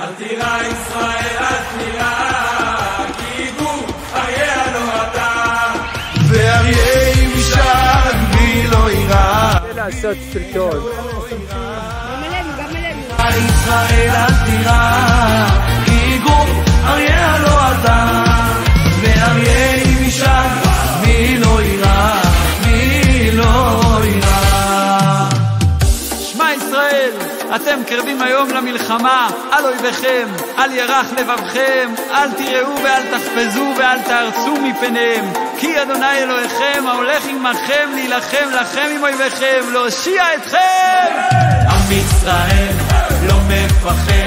אל תירא ישראל, אל תירא, כי גור אריה לא אתה, ואריה משק בי לא יירא. לעשות סרטון. גם אלינו. ישראל אל תירא, כי גור אריה לא אתה, ואריה משק בי לא יירא, בי לא יירא. שמע ישראל, אתם קרבים היום למלחמה, על אויביכם, אל ירח לבבכם, אל תיראו ואל תחפזו ואל תארצו מפניהם, כי אדוני אלוהיכם ההולך עמכם להילחם לכם עם אויביכם, להושיע אתכם. עם ישראל לא מפחד,